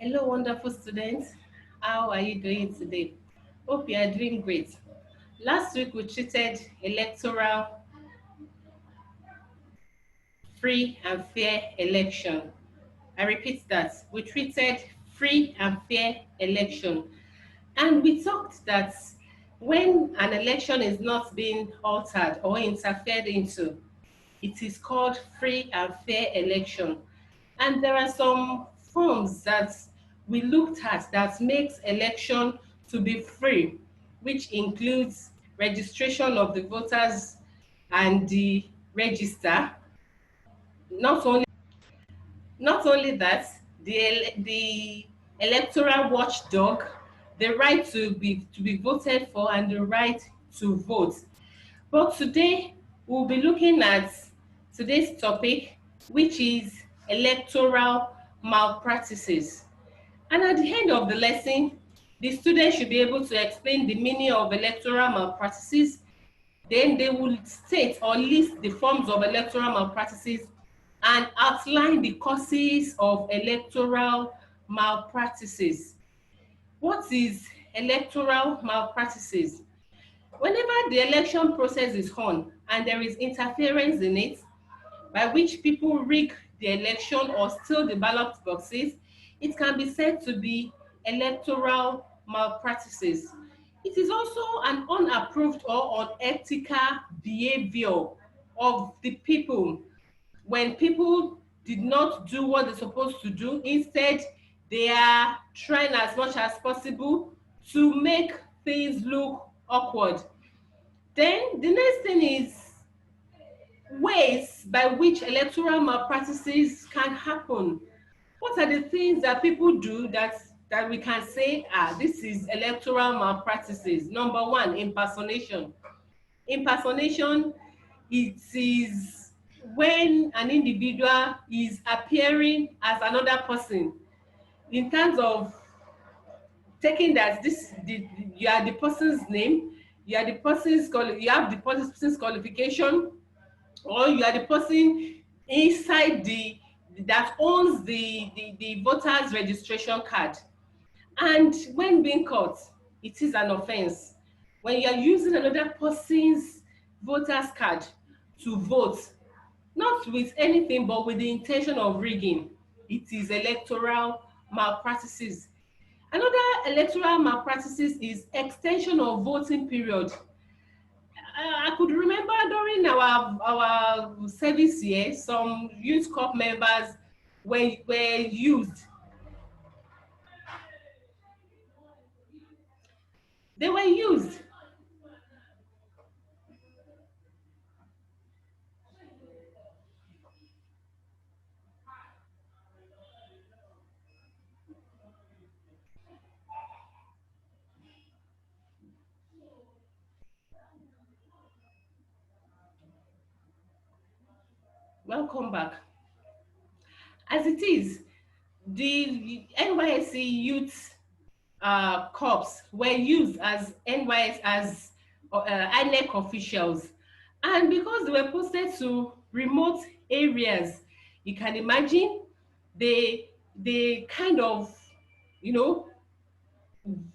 Hello, wonderful students. How are you doing today? Hope you are doing great. Last week we treated electoral free and fair election. I repeat that. We treated free and fair election. And we talked that when an election is not being altered or interfered into, it is called free and fair election. And there are some forms that we looked at that makes election to be free, which includes registration of the voters and the register. Not only not only that, the electoral watchdog, the right to be voted for, and the right to vote. But today we'll be looking at today's topic, which is electoral malpractices. And at the end of the lesson, the students should be able to explain the meaning of electoral malpractices. Then they will state or list the forms of electoral malpractices and outline the causes of electoral malpractices. What is electoral malpractices? Whenever the election process is on and there is interference in it, by which people rig the election or steal the ballot boxes, it can be said to be electoral malpractices. It is also an unapproved or unethical behavior of the people when people did not do what they're supposed to do. Instead, they are trying as much as possible to make things look awkward. Then the next thing is ways by which electoral malpractices can happen. What are the things that people do that we can say, this is electoral malpractices? Number one, impersonation. Impersonation, it is when an individual is appearing as another person in terms of taking that you are the person's name, you are the person's you have the person's qualification, or you are the person inside that owns the voters registration card. And when being caught, it is an offense. When you are using another person's voters card to vote, not with anything but with the intention of rigging, it is electoral malpractices. Another electoral malpractices is extension of voting period. I could remember during our service year, some youth corps members were used. They were used. Welcome back. As it is, the NYSC youth corps were used as NYS as INEC officials, and because they were posted to remote areas, you can imagine they kind of, you know,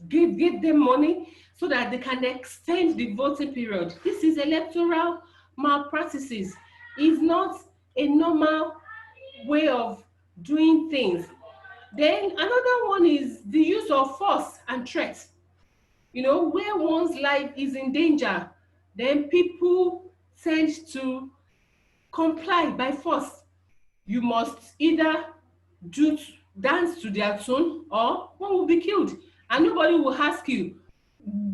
give them money so that they can extend the voting period. This is electoral malpractices. It's not a normal way of doing things. Then another one is the use of force and threat. You know, where one's life is in danger, then people tend to comply by force. You must either do dance to their tune or one will be killed, and nobody will ask you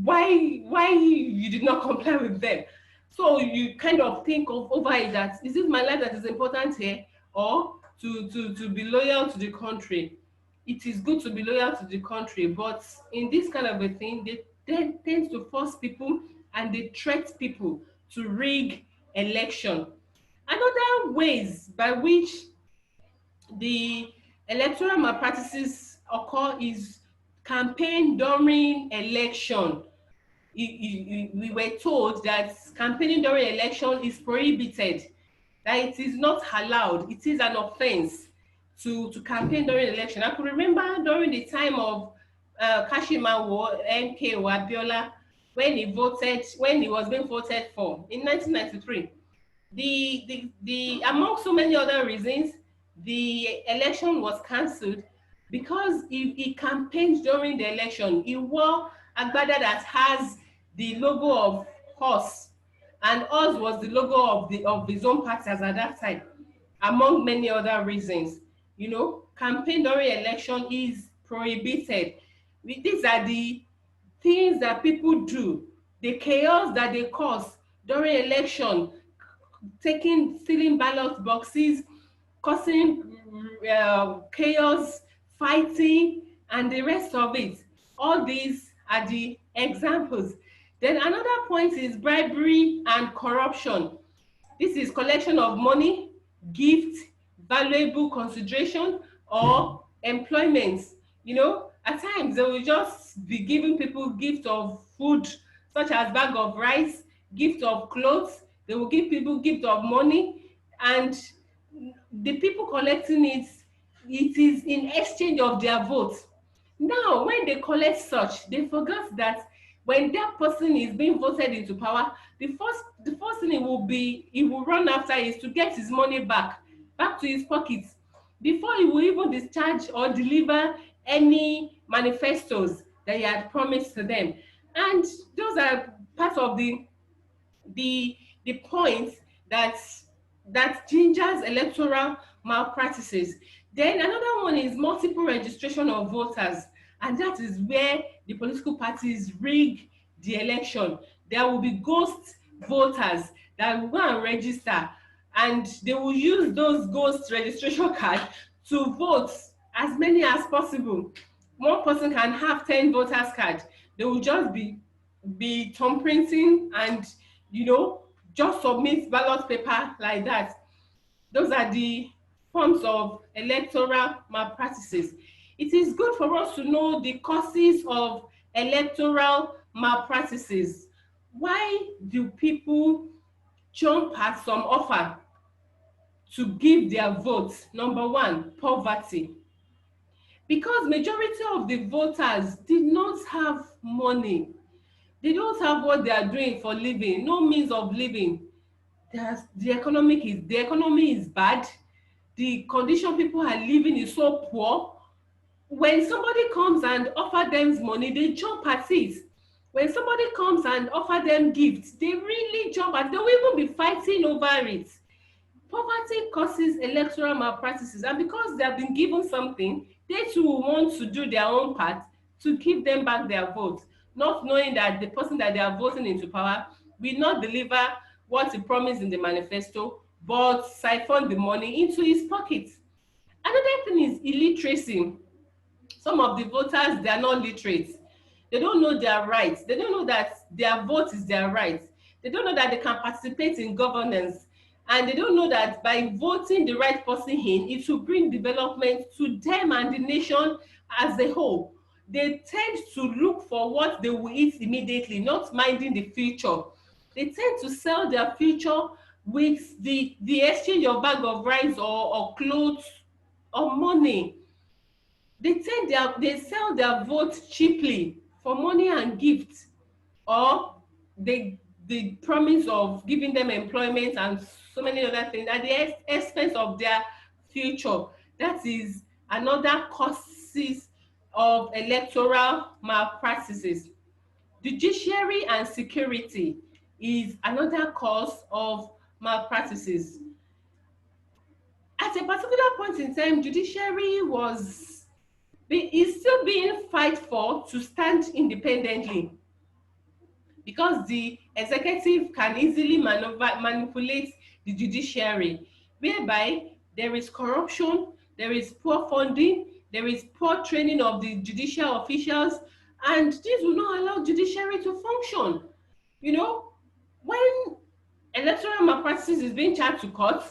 why you did not comply with them. So you kind of think of over it, that is it my life that is important here, or to be loyal to the country. It is good to be loyal to the country, but in this kind of a thing, they tend to force people and they threat people to rig election. Another ways by which the electoral malpractices occur is campaign during election. We were told that campaigning during election is prohibited, that it is not allowed, it is an offense to campaign during election. I could remember during the time of Kashimawo, MK Abiola, when he was being voted for in 1993. The among so many other reasons, the election was cancelled because he campaigned during the election. He wore agbada that has the logo of horse, and horse was the logo of his own party as at that time, among many other reasons. Campaign during election is prohibited. These are the things that people do, the chaos that they cause during election, stealing ballot boxes, causing chaos, fighting, and the rest of it. All these are the examples. Then another point is bribery and corruption. This is collection of money, gift, valuable consideration, or employment. At times they will just be giving people gift of food, such as bag of rice, gift of clothes. They will give people gift of money, and the people collecting it, it is in exchange of their vote. Now, when they collect such, they forget that when that person is being voted into power, the first thing he will run after is to get his money back to his pockets, before he will even discharge or deliver any manifestos that he had promised to them. And those are part of the point that gingers electoral malpractices. Then another one is multiple registration of voters, and that is where the political parties rig the election. There will be ghost voters that will go and register, and they will use those ghost registration cards to vote as many as possible. One person can have 10 voters cards. They will just be thumb printing and just submit ballot paper like that. Those are the forms of electoral malpractices. It is good for us to know the causes of electoral malpractices. Why do people jump at some offer to give their votes? Number one, poverty. Because majority of the voters did not have money. They don't have what they are doing for living, no means of living. The economy is bad. The condition people are living is so poor. When somebody comes and offer them money, they jump at it. When somebody comes and offer them gifts, they really jump at it. They will even be fighting over it. Poverty causes electoral malpractices, and because they have been given something, they too will want to do their own part to give them back their vote, not knowing that the person that they are voting into power will not deliver what he promised in the manifesto, but siphon the money into his pocket. Another thing is illiteracy. Some of the voters, they are not literate. They don't know their rights. They don't know that their vote is their right. They don't know that they can participate in governance, and they don't know that by voting the right person in, it will bring development to them and the nation as a whole. They tend to look for what they will eat immediately, not minding the future. They tend to sell their future with the exchange of bag of rice or clothes or money. They sell their vote cheaply for money and gifts, or the promise of giving them employment and so many other things at the expense of their future. That is another causes of electoral malpractices. Judiciary and security is another cause of malpractices. At a particular point in time, judiciary is still being fight for to stand independently, because the executive can easily manipulate the judiciary, whereby there is corruption, there is poor funding, there is poor training of the judicial officials, and this will not allow judiciary to function. When electoral malpractices is being charged to court,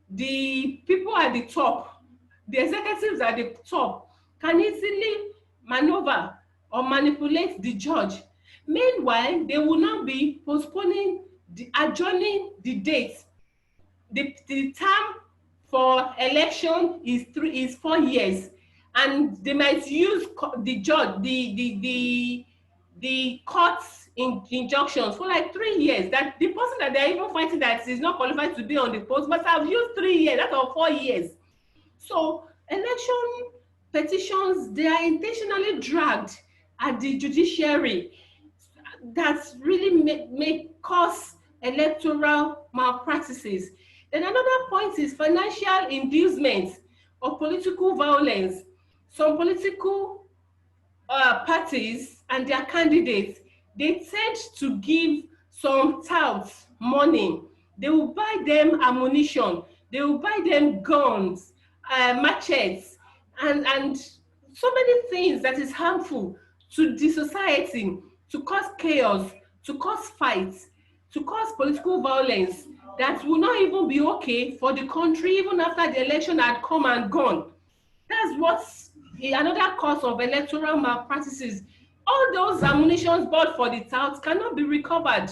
the people at the top, the executives at the top, can easily maneuver or manipulate the judge. Meanwhile, they will now be adjourning the date, the term for election is 4 years, and they might use the judge the court's injunctions for like 3 years, that the person that they're even fighting that is not qualified to be on the post must have used 3 years out of 4 years. So election petitions, they are intentionally dragged at the judiciary, that really may cause electoral malpractices. Then another point is financial inducement of political violence. Some political parties and their candidates, they tend to give some touts money. They will buy them ammunition, they will buy them guns, machetes, and so many things that is harmful to the society, to cause chaos, to cause fights, to cause political violence, that will not even be okay for the country even after the election had come and gone. That's what's another cause of electoral malpractices. All those ammunitions bought for the touts cannot be recovered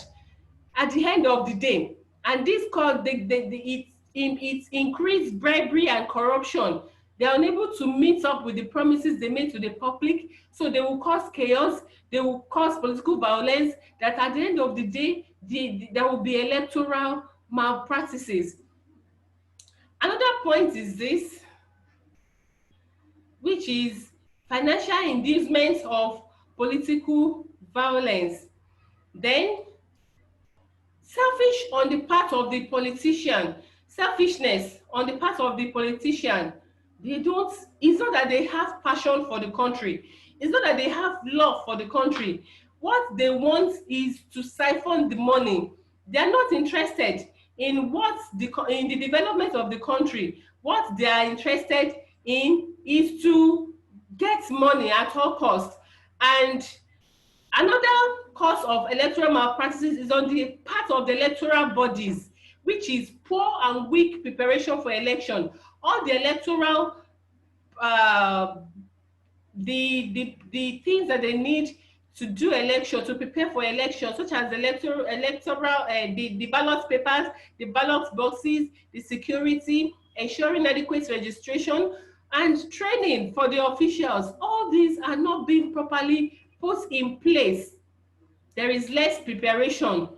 at the end of the day, and this cause it increased bribery and corruption. They are unable to meet up with the promises they made to the public, so they will cause chaos, they will cause political violence, that at the end of the day there will be electoral malpractices. Another point is this, which is financial inducement of political violence. Then selfish on the part of the politician, selfishness on the part of the politician. They don't, it's not that they have passion for the country, it's not that they have love for the country. What they want is to siphon the money. They are not interested in in the development of the country. What they are interested in is to get money at all costs. And another cause of electoral malpractices is on the part of the electoral bodies, which is poor and weak preparation for election. All the electoral uh, the things that they need to do election, to prepare for election, such as the ballot papers, the ballot boxes, the security, ensuring adequate registration, and training for the officials. All these are not being properly put in place. There is less preparation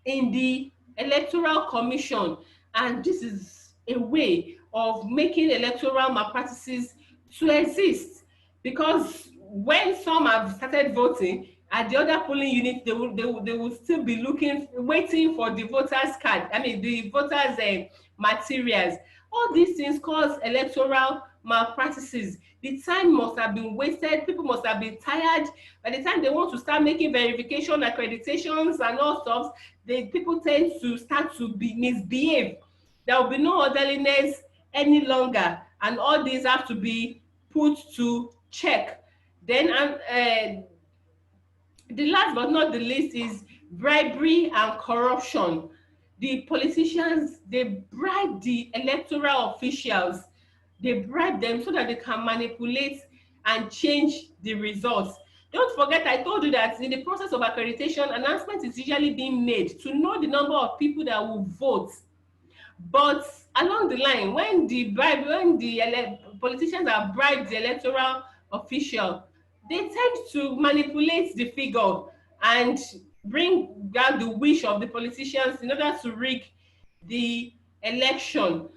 in the electoral commission, and this is a way of making electoral malpractices to exist, because when some have started voting at the other polling unit, they will still be waiting for the voters card, the voters materials. All these things cause electoral malpractices. The time must have been wasted, people must have been tired. By the time they want to start making verification, accreditations and all stuff, the people tend to start to misbehave. There will be no orderliness any longer, and all these have to be put to check. Then the last but not the least is bribery and corruption. The politicians, they bribe the electoral officials, they bribe them so that they can manipulate and change the results. Don't forget, I told you that in the process of accreditation, announcement is usually being made to know the number of people that will vote. But along the line, when the politicians have bribed the electoral official, they tend to manipulate the figure and bring back the wish of the politicians in order to rig the election.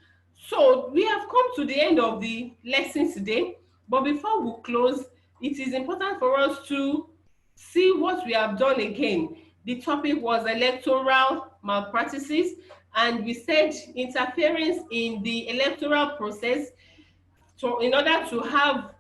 So we have come to the end of the lesson today, but before we close, it is important for us to see what we have done again. The topic was electoral malpractices, and we said interference in the electoral process, so in order to have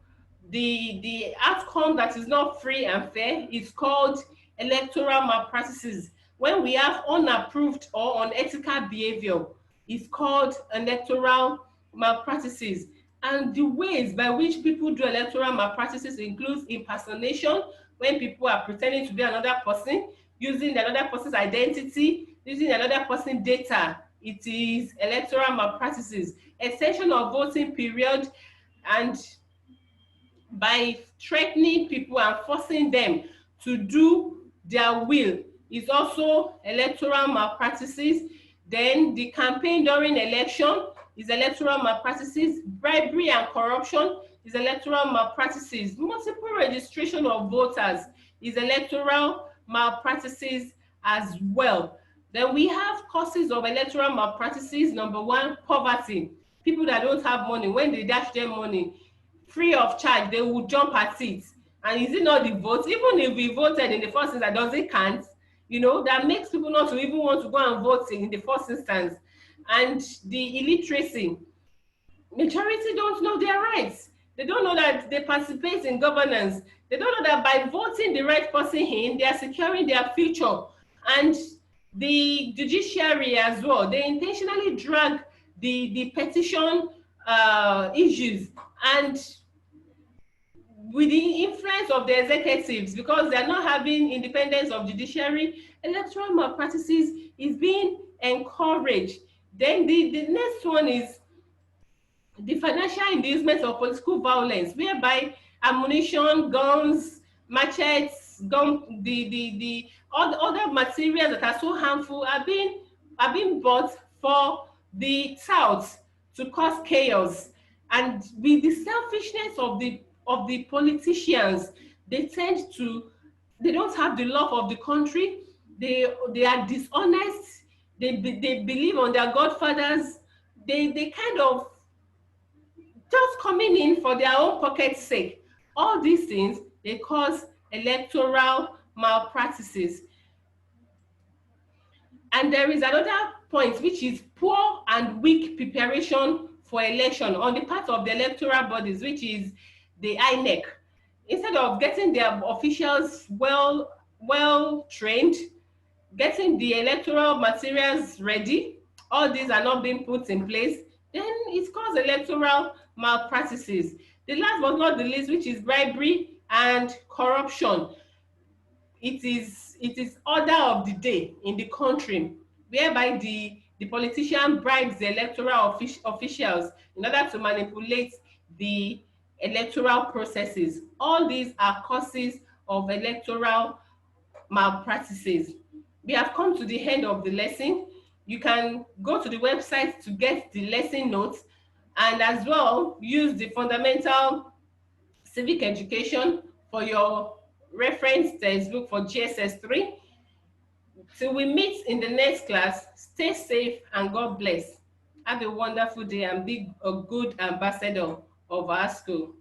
the outcome that is not free and fair, is called electoral malpractices. When we have unapproved or unethical behavior, it's called electoral malpractices. And the ways by which people do electoral malpractices includes impersonation, when people are pretending to be another person, using another person's identity, using another person's data. It is electoral malpractices. Extension of voting period, and by threatening people and forcing them to do their will, is also electoral malpractices. Then the campaign during election, is electoral malpractices. Bribery and corruption is electoral malpractices. Multiple registration of voters is electoral malpractices as well. Then we have causes of electoral malpractices. Number one, poverty. People that don't have money, when they dash them money free of charge, they will jump at it. And is it not the vote? Even if we voted in the first instance, does it count? That makes people not to even want to go and vote in the first instance. And the illiteracy, majority don't know their rights. They don't know that they participate in governance. They don't know that by voting the right person in, they are securing their future. And the judiciary as well, they intentionally drag the petition issues, and with the influence of the executives, because they are not having independence of judiciary, electoral malpractices is being encouraged. Then the next one is the financial inducement of political violence, whereby ammunition, guns, machetes, the other materials that are so harmful are being bought for the tout to cause chaos. And with the selfishness of the politicians, they don't have the love of the country. They are dishonest. They believe on their godfathers. They kind of just coming in for their own pocket's sake. All these things, they cause electoral malpractices. And there is another point, which is poor and weak preparation for election on the part of the electoral bodies, which is the INEC. Instead of getting their officials well trained, getting the electoral materials ready, all these are not being put in place, then it causes electoral malpractices. The last but not the least, which is bribery and corruption. It is order of the day in the country, whereby the politician bribes the electoral officials in order to manipulate the electoral processes. All these are causes of electoral malpractices. We have come to the end of the lesson. You can go to the website to get the lesson notes, and as well use the fundamental civic education for your reference textbook for GSS 3. Till we meet in the next class, stay safe and God bless. Have a wonderful day and be a good ambassador of our school.